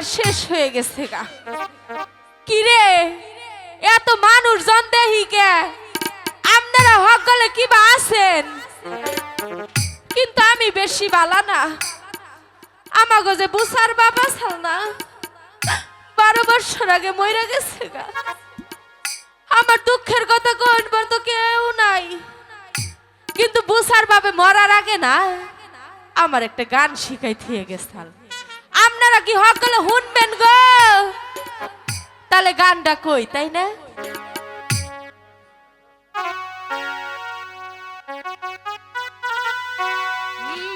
আমার শেষ হয়ে গেছে গা। কিরে এত মানুষজন দেখি কে, আপনারা সকলে কিবা আছেন, কিন্তু আমি বেশি বালা না। আমাকে যে বুসার বাবা ছাল না 12 বছর আগে মইরা গেছে গা। আমার দুঃখের কথা কইবার তো কেউ নাই, কিন্তু বুসার বাবা মরার আগে না আমার একটা গান শিখাই দিয়ে গেছাল। আপনারা কি সকলে শুনবেন গো? তাহলে গানটা কই, তাই না?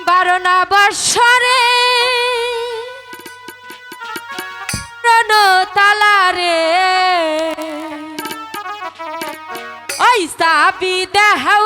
বারোনা বৎসরে তালারে ওই সাবি দেহাও